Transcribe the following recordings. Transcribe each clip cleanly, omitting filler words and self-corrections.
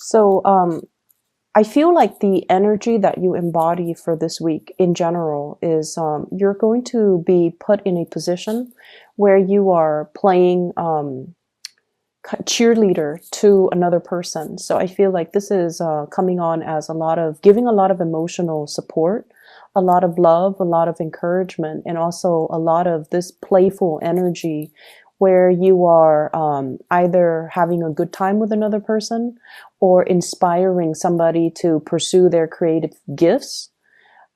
So I feel like the energy that you embody for this week in general is you're going to be put in a position where you are playing cheerleader to another person. So I feel like this is coming on as a lot of giving a lot of emotional support, a lot of love, a lot of encouragement, and also a lot of this playful energy where you are either having a good time with another person or inspiring somebody to pursue their creative gifts.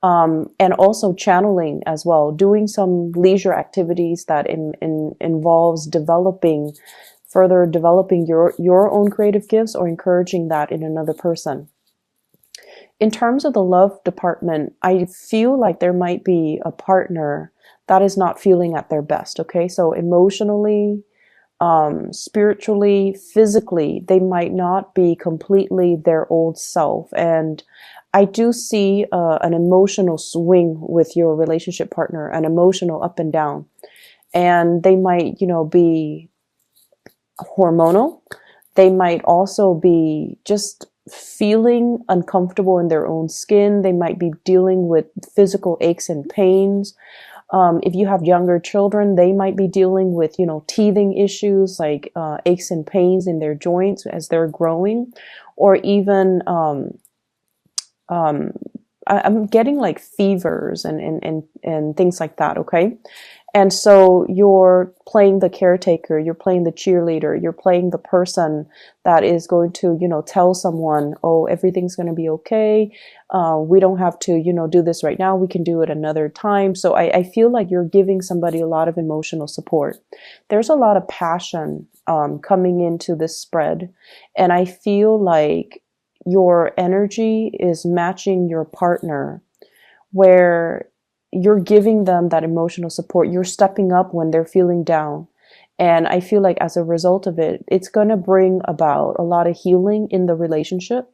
And also channeling as well, doing some leisure activities that involves further developing your own creative gifts or encouraging that in another person. In terms of the love department, I feel like there might be a partner that is not feeling at their best. Okay, so emotionally, spiritually, physically, they might not be completely their old self. And I do see an emotional swing with your relationship partner, an emotional up and down. And they might, be hormonal. They might also be just feeling uncomfortable in their own skin. They might be dealing with physical aches and pains. If you have younger children, they might be dealing with, teething issues like aches and pains in their joints as they're growing, or even I'm getting like fevers and things like that. Okay. And so you're playing the caretaker, you're playing the cheerleader, you're playing the person that is going to, tell someone, oh, everything's going to be okay. We don't have to, do this right now. We can do it another time. So I feel like you're giving somebody a lot of emotional support. There's a lot of passion coming into this spread. And I feel like your energy is matching your partner, where you're giving them that emotional support. You're stepping up when they're feeling down. And I feel like as a result of it, it's going to bring about a lot of healing in the relationship.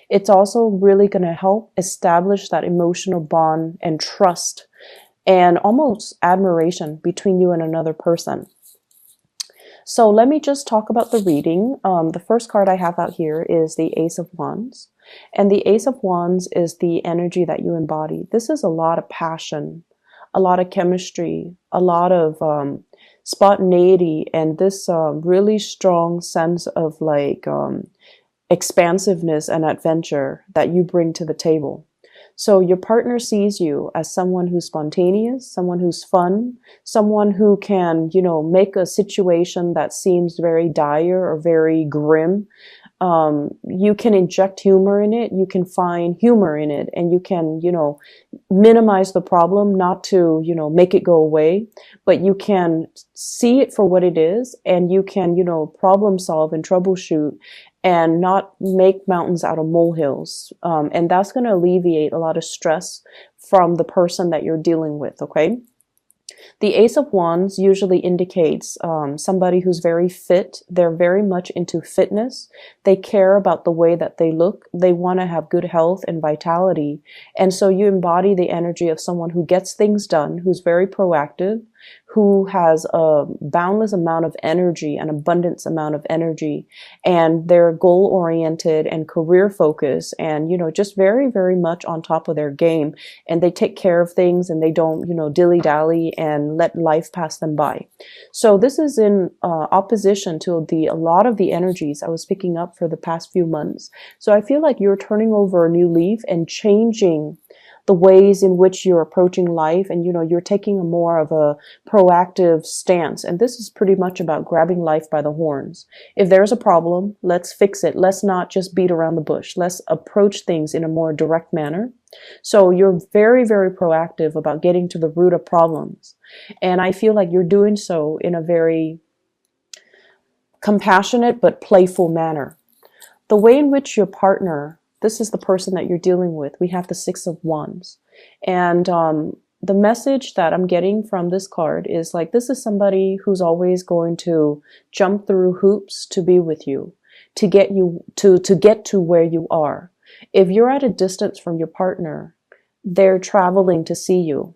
It's also really going to help establish that emotional bond and trust and almost admiration between you and another person. So let me just talk about the reading. The first card I have out here is the Ace of Wands. And the Ace of Wands is the energy that you embody. This is a lot of passion, a lot of chemistry, a lot of spontaneity, and this really strong sense of expansiveness and adventure that you bring to the table. So your partner sees you as someone who's spontaneous, someone who's fun, someone who can, make a situation that seems very dire or very grim. You can inject humor in it. You can find humor in it, and you can, minimize the problem, not to, make it go away, but you can see it for what it is, and you can, problem solve and troubleshoot and not make mountains out of molehills. And that's going to alleviate a lot of stress from the person that you're dealing with. Okay. The Ace of Wands usually indicates somebody who's very fit. They're very much into fitness. They care about the way that they look. They want to have good health and vitality. And so you embody the energy of someone who gets things done, who's very proactive, who has a boundless amount of energy, an abundance amount of energy, and they're goal oriented and career focused and, just very, very much on top of their game. And they take care of things and they don't, dilly dally and let life pass them by. So this is in opposition to a lot of the energies I was picking up for the past few months. So I feel like you're turning over a new leaf and changing the ways in which you're approaching life, and you're taking a more of a proactive stance. And this is pretty much about grabbing life by the horns. If there's a problem, let's fix it. Let's not just beat around the bush. Let's approach things in a more direct manner. So you're very, very proactive about getting to the root of problems. And I feel like you're doing so in a very compassionate but playful manner. The way in which your partner, this is the person that you're dealing with. We have the Six of Wands. And the message that I'm getting from this card is like, this is somebody who's always going to jump through hoops to be with you, to get you to get to where you are. If you're at a distance from your partner, they're traveling to see you.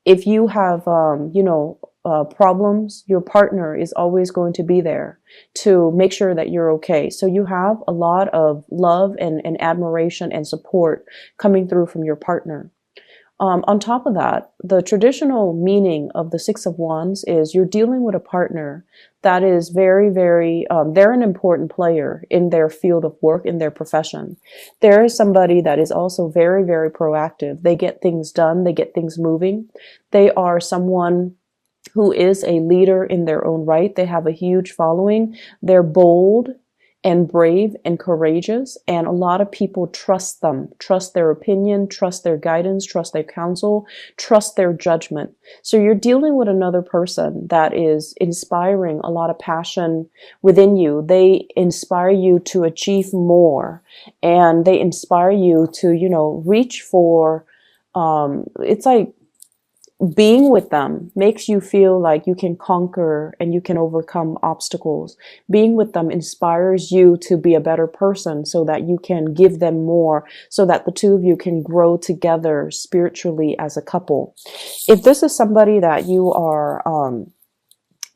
If you have, problems, your partner is always going to be there to make sure that you're okay. So you have a lot of love and admiration and support coming through from your partner. On top of that, the traditional meaning of the Six of Wands is you're dealing with a partner that is very, very, they're an important player in their field of work, in their profession. There is somebody that is also very, very proactive. They get things done. They get things moving. They are someone who is a leader in their own right. They have a huge following. They're bold and brave and courageous, and a lot of people trust them, trust their opinion, trust their guidance, trust their counsel, trust their judgment. So you're dealing with another person that is inspiring a lot of passion within you. They inspire you to achieve more, and they inspire you to, reach for, it's like, being with them makes you feel like you can conquer and you can overcome obstacles. Being with them inspires you to be a better person so that you can give them more, so that the two of you can grow together spiritually as a couple. If this is somebody that you are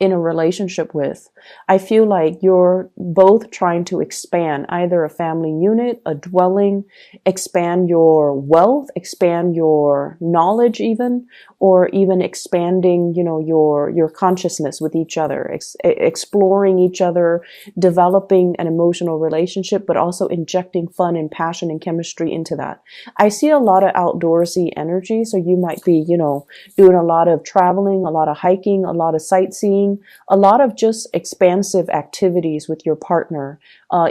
in a relationship with, I feel like you're both trying to expand either a family unit, a dwelling, expand your wealth, expand your knowledge even, or even expanding, your consciousness with each other, exploring each other, developing an emotional relationship, but also injecting fun and passion and chemistry into that. I see a lot of outdoorsy energy. So you might be, doing a lot of traveling, a lot of hiking, a lot of sightseeing, a lot of just expansive activities with your partner,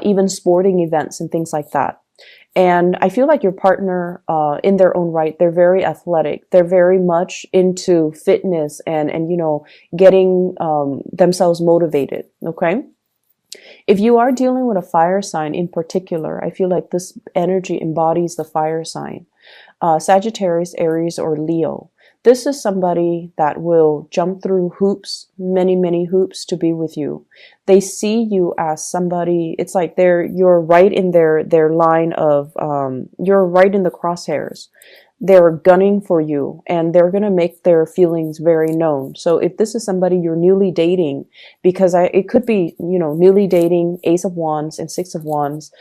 even sporting events and things like that. And I feel like your partner, in their own right, they're very athletic. They're very much into fitness and getting themselves motivated. Okay. If you are dealing with a fire sign in particular, I feel like this energy embodies the fire sign. Sagittarius, Aries, or Leo. This is somebody that will jump through hoops, many, many hoops to be with you. They see you as somebody, it's like you're right in their line of, you're right in the crosshairs. They're gunning for you and they're going to make their feelings very known. So if this is somebody you're newly dating, because it could be, newly dating, Ace of Wands and Six of Wands,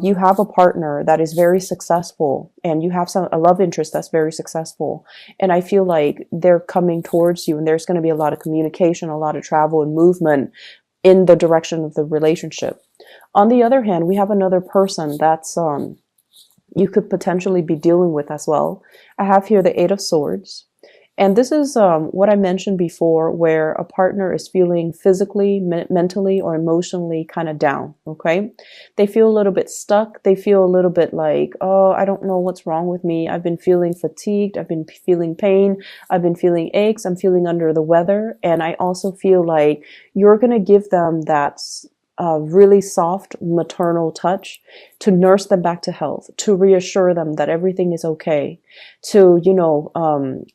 you have a partner that is very successful and you have a love interest that's very successful. And I feel like they're coming towards you and there's going to be a lot of communication, a lot of travel and movement in the direction of the relationship. On the other hand, we have another person that's, you could potentially be dealing with as well. I have here the Eight of Swords. And this is what I mentioned before, where a partner is feeling physically, mentally, or emotionally kind of down, okay? They feel a little bit stuck. They feel a little bit like, oh, I don't know what's wrong with me. I've been feeling fatigued. I've been feeling pain. I've been feeling aches. I'm feeling under the weather. And I also feel like you're going to give them that really soft maternal touch to nurse them back to health, to reassure them that everything is okay, to,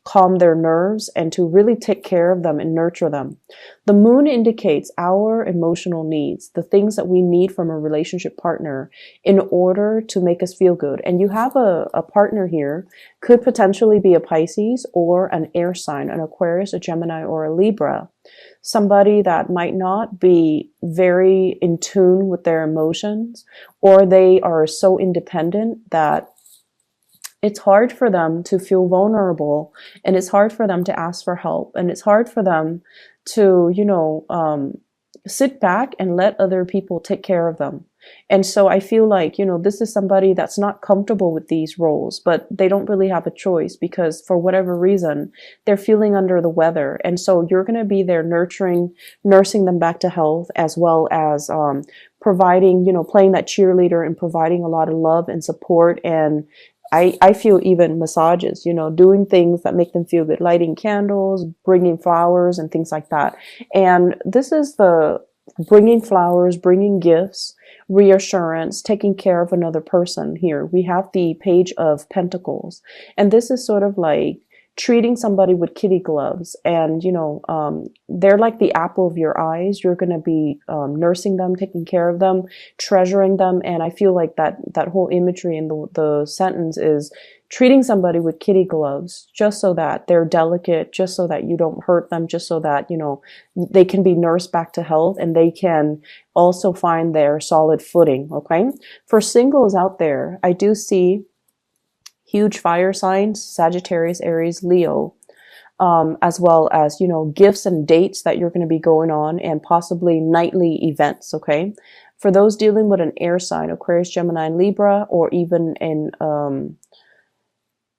calm their nerves and to really take care of them and nurture them. The moon indicates our emotional needs, the things that we need from a relationship partner in order to make us feel good. And you have a partner here, could potentially be a Pisces or an air sign, an Aquarius, a Gemini, or a Libra. Somebody that might not be very in tune with their emotions, or they are so independent that it's hard for them to feel vulnerable, and it's hard for them to ask for help, and it's hard for them to, sit back and let other people take care of them. And so I feel like, this is somebody that's not comfortable with these roles, but they don't really have a choice because for whatever reason, they're feeling under the weather. And so you're going to be there nursing them back to health, as well as providing, playing that cheerleader and providing a lot of love and support. And I feel even massages, doing things that make them feel good, lighting candles, bringing flowers and things like that. And this is the bringing flowers, bringing gifts, reassurance, taking care of another person here. We have the Page of Pentacles. And this is sort of like treating somebody with kitty gloves, and they're like the apple of your eyes. You're going to be nursing them, taking care of them, treasuring them. And I feel like that whole imagery in the sentence is treating somebody with kitty gloves just so that they're delicate, just so that you don't hurt them, just so that, they can be nursed back to health and they can also find their solid footing. Okay. For singles out there, I do see huge fire signs, Sagittarius, Aries, Leo, as well as, gifts and dates that you're going to be going on and possibly nightly events. Okay. For those dealing with an air sign, Aquarius, Gemini, and Libra, or even in,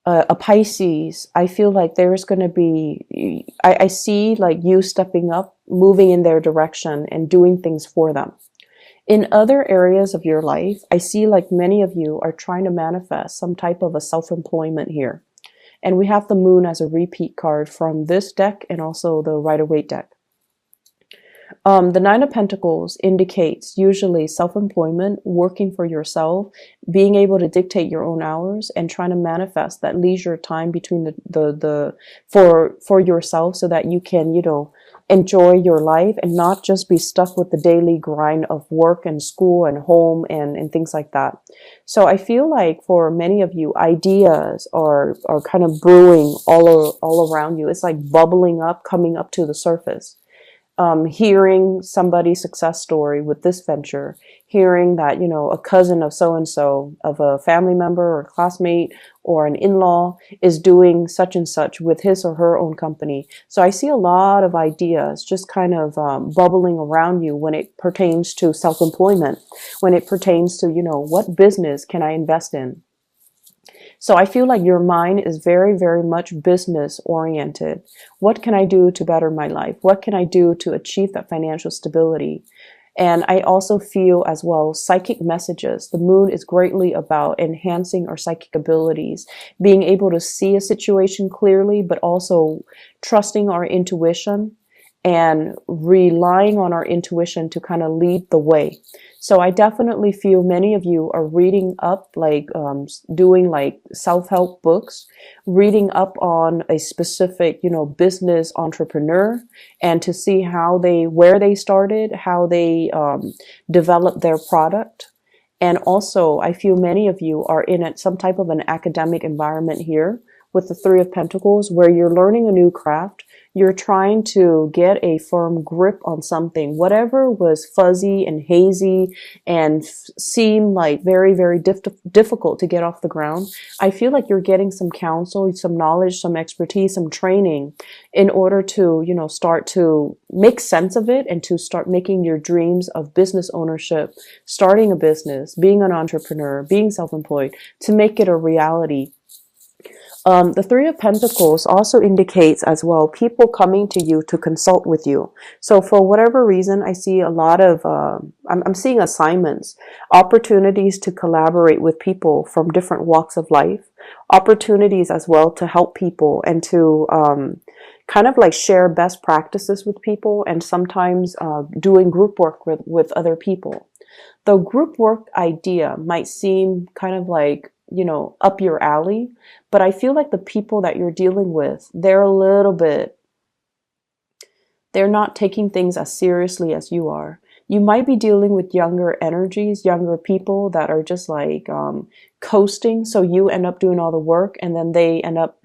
a Pisces, I feel like there's going to be, I see like you stepping up, moving in their direction and doing things for them. In other areas of your life, I see like many of you are trying to manifest some type of a self-employment here. And we have the moon as a repeat card from this deck and also the Rider-Waite deck. The Nine of Pentacles indicates usually self-employment, working for yourself, being able to dictate your own hours, and trying to manifest that leisure time between for yourself so that you can, enjoy your life and not just be stuck with the daily grind of work and school and home and things like that. So I feel like for many of you, ideas are kind of brewing all around you. It's like bubbling up, coming up to the surface. Hearing somebody's success story with this venture, hearing that, a cousin of so-and-so, of a family member or a classmate or an in-law is doing such and such with his or her own company. So I see a lot of ideas just kind of bubbling around you when it pertains to self-employment, when it pertains to, what business can I invest in? So I feel like your mind is very, very much business oriented. What can I do to better my life? What can I do to achieve that financial stability? And I also feel as well psychic messages. The moon is greatly about enhancing our psychic abilities, being able to see a situation clearly, but also trusting our intuition and relying on our intuition to kind of lead the way. So I definitely feel many of you are reading up, like doing like self-help books, reading up on a specific, business entrepreneur, and to see where they started, how they developed their product. And also, I feel many of you are in some type of an academic environment here with the Three of Pentacles, where you're learning a new craft. You're trying to get a firm grip on something. Whatever was fuzzy and hazy and seemed like very, very difficult to get off the ground, I feel like you're getting some counsel, some knowledge, some expertise, some training in order to, start to make sense of it and to start making your dreams of business ownership, starting a business, being an entrepreneur, being self-employed, to make it a reality. The Three of Pentacles also indicates as well people coming to you to consult with you. So for whatever reason, I see a lot of, I'm seeing assignments, opportunities to collaborate with people from different walks of life, opportunities as well to help people and to kind of like share best practices with people, and sometimes doing group work with other people. The group work idea might seem kind of like, up your alley, but I feel like the people that you're dealing with, they're not taking things as seriously as you are. You might be dealing with younger energies, younger people that are just like coasting. So you end up doing all the work and then they end up,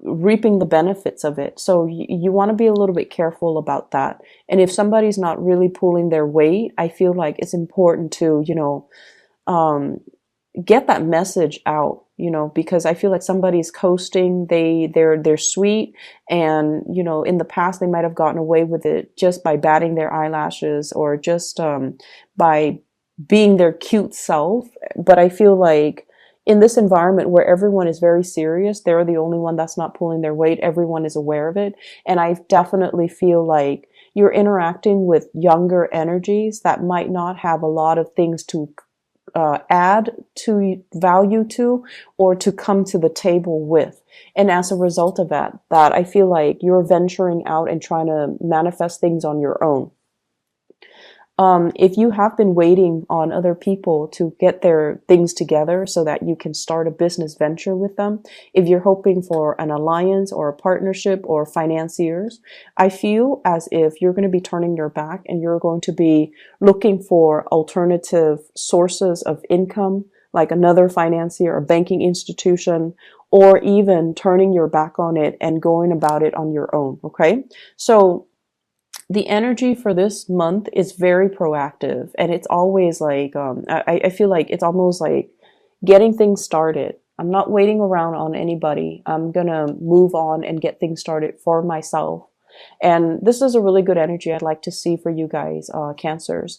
reaping the benefits of it. So you want to be a little bit careful about that. And if somebody's not really pulling their weight, I feel like it's important to, get that message out, because I feel like somebody's coasting. They're sweet, and in the past they might have gotten away with it just by batting their eyelashes or just by being their cute self. But I feel like in this environment where everyone is very serious, they're the only one that's not pulling their weight. Everyone is aware of it, and I definitely feel like you're interacting with younger energies that might not have a lot of things to add to value to or to come to the table with. And as a result of that I feel like you're venturing out and trying to manifest things on your own. If you have been waiting on other people to get their things together so that you can start a business venture with them, if you're hoping for an alliance or a partnership or financiers, I feel as if you're going to be turning your back and you're going to be looking for alternative sources of income, like another financier or banking institution, or even turning your back on it and going about it on your own. Okay. So the energy for this month is very proactive, and it's always like, I feel like it's almost like getting things started. I'm not waiting around on anybody. I'm gonna move on and get things started for myself. And this is a really good energy I'd like to see for you guys, Cancers.